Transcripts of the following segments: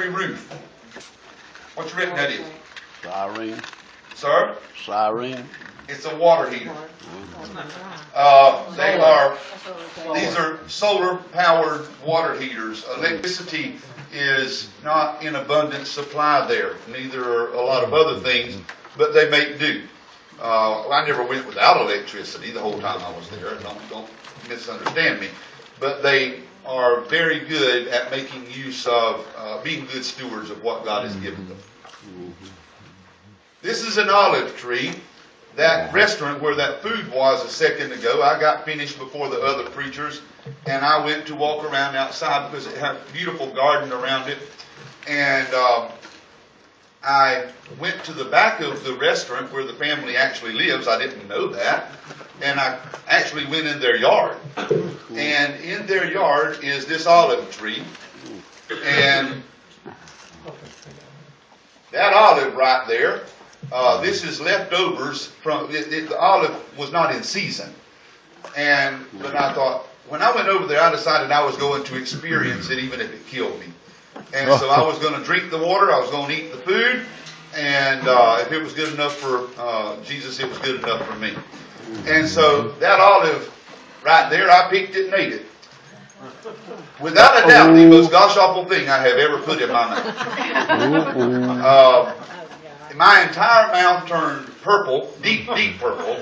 roof. What you reckon that is? Siren. Sir? Siren. It's a water heater. These are solar powered water heaters. Electricity is not in abundant supply there. Neither are a lot of other things, but they make do. I never went without electricity the whole time I was there. Don't misunderstand me. But they are very good at making use of being good stewards of what God has given them. This is an olive tree. That restaurant where that food was a second ago, I got finished before the other preachers, and I went to walk around outside because it had a beautiful garden around it. And I went to the back of the restaurant where the family actually lives. I didn't know that. And I actually went in their yard. And in their yard is this olive tree. And that olive right there, this is leftovers from, the olive was not in season. But I thought, when I went over there, I decided I was going to experience it even if it killed me. And so I was going to drink the water, I was going to eat the food, and if it was good enough for Jesus, it was good enough for me. And so that olive right there, I picked it and ate it. Without a doubt, the most gosh-awful thing I have ever put in my mouth. My entire mouth turned purple, deep purple.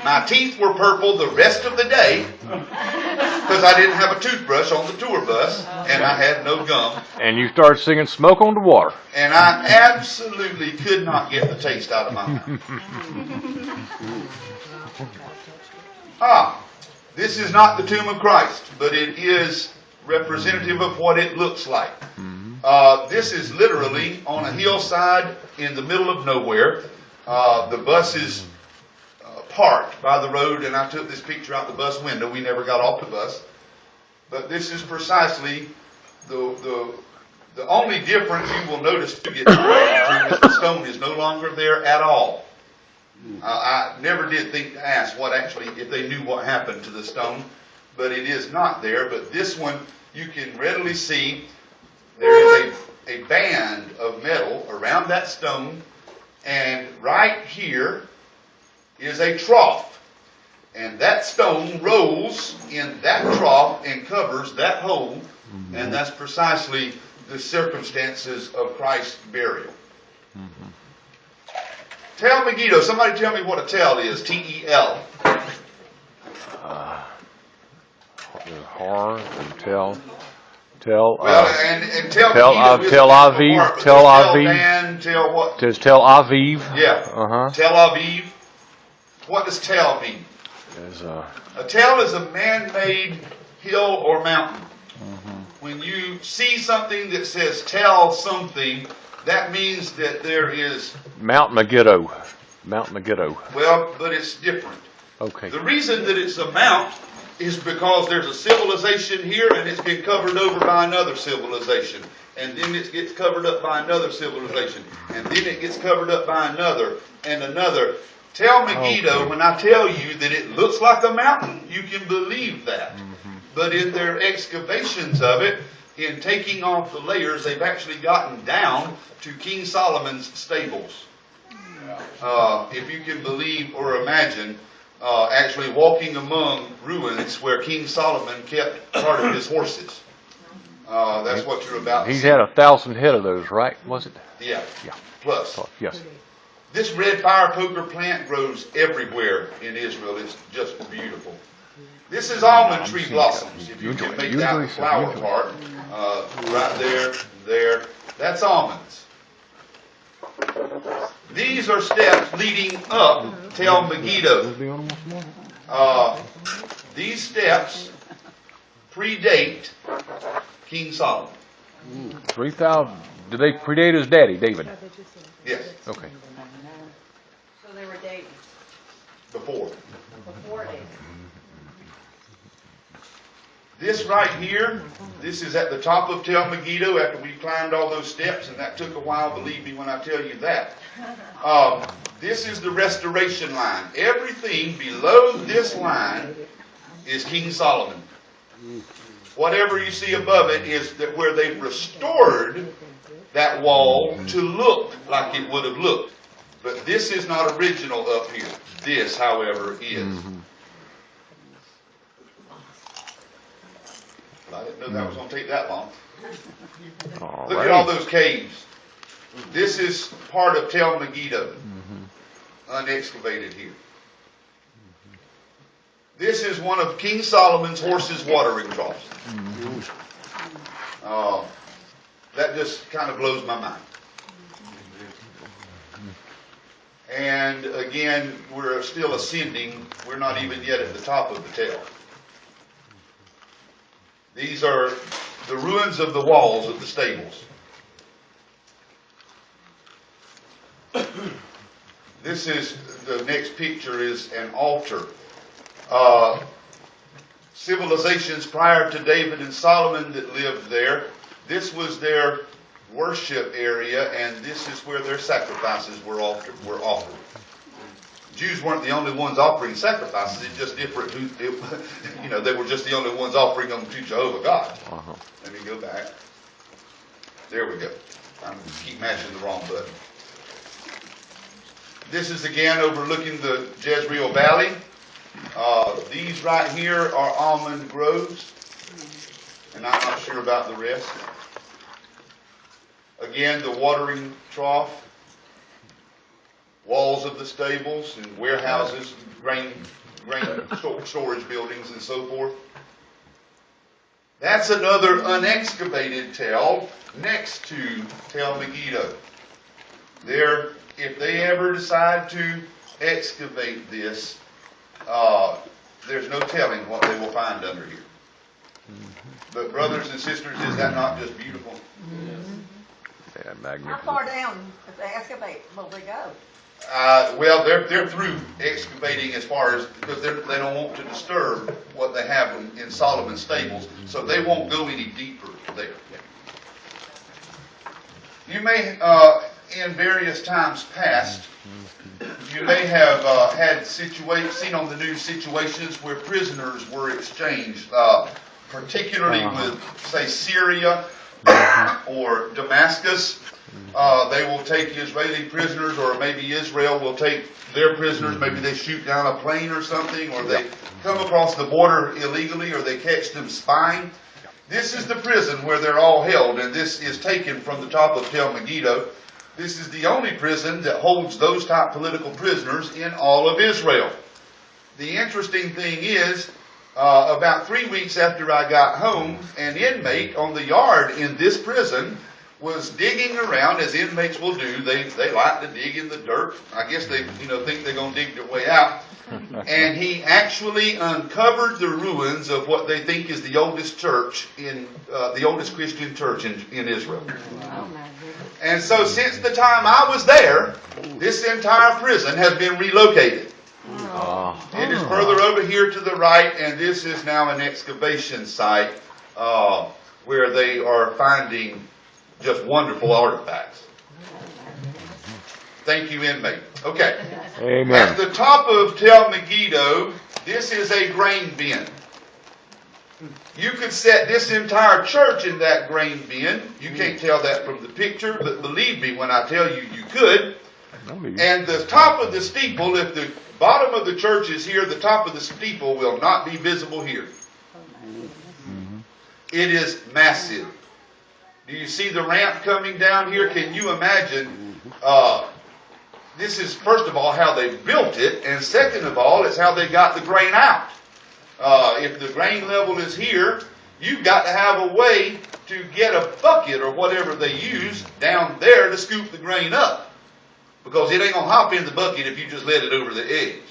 My teeth were purple the rest of the day because I didn't have a toothbrush on the tour bus and I had no gum. And you started singing Smoke on the Water. And I absolutely could not get the taste out of my mouth. This is not the tomb of Christ, but it is representative of what it looks like. This is literally on a hillside in the middle of nowhere. The bus is parked by the road, and I took this picture out the bus window. We never got off the bus. But this is precisely the only difference you will notice to get to the stone is no longer there at all. I never did think to ask if they knew what happened to the stone, but it is not there. But this one, you can readily see there is a band of metal around that stone, and right here is a trough. And that stone rolls in that trough and covers that hole, and that's precisely the circumstances of Christ's burial. Tel Megiddo. Somebody tell me what a tel is. T-E-L. Har and Tel. Tel. Well, and Tel Megiddo Tel Aviv. Tel Aviv. Dan, Tel what? There's Tel Aviv. Yeah. Tel Aviv. What does tel mean? A tel is a man-made hill or mountain. When you see something that says tel something, that means that there is Mount Megiddo. Mount Megiddo. Well, but it's different. Okay. The reason that it's a mount is because there's a civilization here and it's been covered over by another civilization. And then it gets covered up by another civilization. And then it gets covered up by another and another. Tel Megiddo, when I tell you that it looks like a mountain, you can believe that. But in their excavations of it, in taking off the layers, they've actually gotten down to King Solomon's stables. If you can believe or imagine, actually walking among ruins where King Solomon kept part of his horses. That's what you're about to see. He's had 1,000 head of those, right? Was it? Yeah. Yeah. Plus. Yes. This red fire poker plant grows everywhere in Israel. It's just beautiful. This is almond tree blossoms. If you can make that flower part, right there, that's almonds. These are steps leading up Tel Megiddo. These steps predate King Solomon. 3,000. Did they predate his daddy, David? Yes. Okay. So they were dating Before. David. This right here, this is at the top of Tel Megiddo after we climbed all those steps, and that took a while, believe me when I tell you that. This is the restoration line. Everything below this line is King Solomon. Whatever you see above it is that where they've restored that wall to look like it would have looked. But this is not original up here. This, however, is. I didn't know that was going to take that long. Look at all those caves. This is part of Tel Megiddo, unexcavated here. This is one of King Solomon's horses' watering troughs. That just kind of blows my mind. And again, we're still ascending. We're not even yet at the top of the Tel. These are the ruins of the walls of the stables. This is, the next picture is an altar. Civilizations prior to David and Solomon that lived there, this was their worship area, and this is where their sacrifices were offered. Jews weren't the only ones offering sacrifices. It's just different. They were just the only ones offering them to Jehovah God. Let me go back. There we go. I keep mashing the wrong button. This is again overlooking the Jezreel Valley. These right here are almond groves, and I'm not sure about the rest. Again, the watering trough, walls of the stables and warehouses, grain storage buildings and so forth. That's another unexcavated Tel next to Tel Megiddo. There, if they ever decide to excavate this, there's no telling what they will find under here. But brothers and sisters, is that not just beautiful? How far down, if they excavate, will they go? Well, they're through excavating as far as, because they don't want to disturb what they have in Solomon's stables, so they won't go any deeper there. You may, in various times past, you may have had seen on the news situations where prisoners were exchanged, particularly with, say, Syria or Damascus. They will take Israeli prisoners, or maybe Israel will take their prisoners. Maybe they shoot down a plane or something, or they come across the border illegally, or they catch them spying. This is the prison where they're all held, and this is taken from the top of Tel Megiddo. This is the only prison that holds those type political prisoners in all of Israel. The interesting thing is, about 3 weeks after I got home, an inmate on the yard in this prison was digging around, as inmates will do. They like to dig in the dirt. I guess they think they're going to dig their way out. And he actually uncovered the ruins of what they think is the oldest church the oldest Christian church in Israel. And so since the time I was there, this entire prison has been relocated. It is further over here to the right, and this is now an excavation site where they are finding just wonderful artifacts. Thank you, inmate. Okay. Amen. At the top of Tel Megiddo, this is a grain bin. You could set this entire church in that grain bin. You can't tell that from the picture, but believe me when I tell you, you could. And the top of the steeple, if the bottom of the church is here, the top of the steeple will not be visible here. It is massive. Do you see the ramp coming down here? Can you imagine? This is, first of all, how they built it, and second of all, it's how they got the grain out. If the grain level is here, you've got to have a way to get a bucket or whatever they use down there to scoop the grain up. Because it ain't going to hop in the bucket if you just let it over the edge.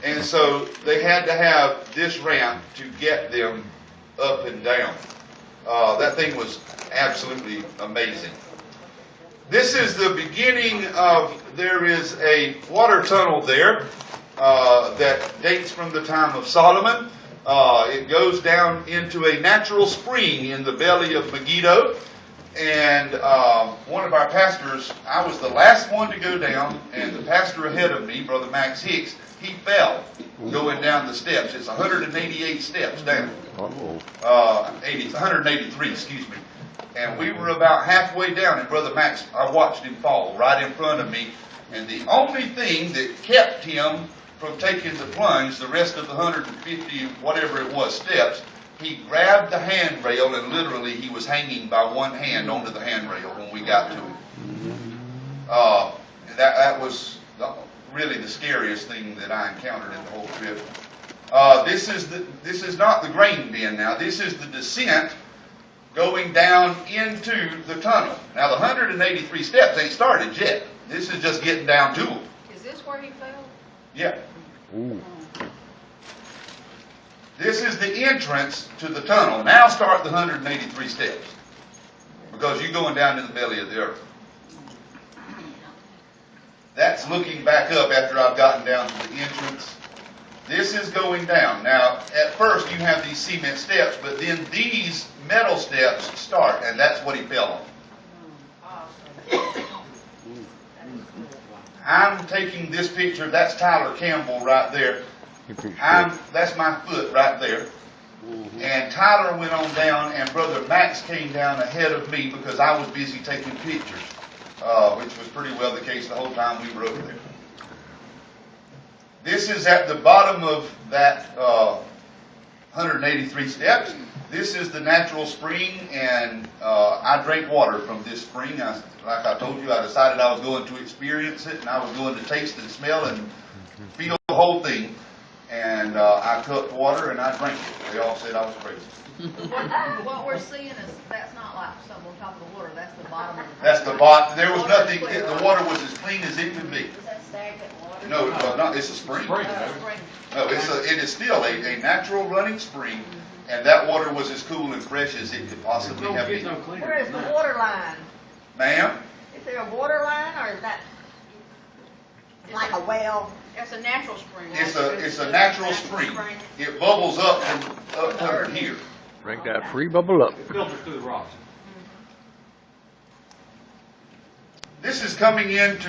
And so they had to have this ramp to get them up and down. That thing was absolutely amazing. This is the beginning of, there is a water tunnel there that dates from the time of Solomon. It goes down into a natural spring in the belly of Megiddo. And one of our pastors, I was the last one to go down, and the pastor ahead of me, Brother Max Hicks, he fell going down the steps. It's 188 steps down. Uh-oh. 183, excuse me. And we were about halfway down, and Brother Max, I watched him fall right in front of me. And the only thing that kept him from taking the plunge, the rest of the 150, whatever it was, steps, he grabbed the handrail, and literally he was hanging by one hand onto the handrail when we got to him. That was really the scariest thing that I encountered in the whole trip. This is not the grain bin now. This is the descent going down into the tunnel. Now the 183 steps ain't started yet. This is just getting down to them. Is this where he fell? Yeah. Ooh. This is the entrance to the tunnel. Now start the 183 steps. Because you're going down to the belly of the earth. That's looking back up after I've gotten down to the entrance. This is going down. Now, at first you have these cement steps, but then these metal steps start, and that's what he fell on. I'm taking this picture. That's Tyler Campbell right there. That's my foot right there. And Tyler went on down, and Brother Max came down ahead of me because I was busy taking pictures, which was pretty well the case the whole time we were over there. This is at the bottom of that 183 steps. This is the natural spring, and I drank water from this spring. Like I told you, I decided I was going to experience it, and I was going to taste and smell and feel the whole thing. And I cupped water and I drank it. They all said I was crazy. What we're seeing is, that's not like something on top of the water, that's the bottom of the. That's the bottom. There was nothing. The water was as clean as it could be. Is that stagnant water? No, not. It's a spring. Spring. No, it is still a natural running spring, and that water was as cool and fresh as it could possibly have been. Where is the water line? Ma'am, Is there a water line or is that like a well? It's a natural spring. it's a natural spring. It bubbles up from up under here. Drink that free bubble up. It filters through the rocks. This is coming into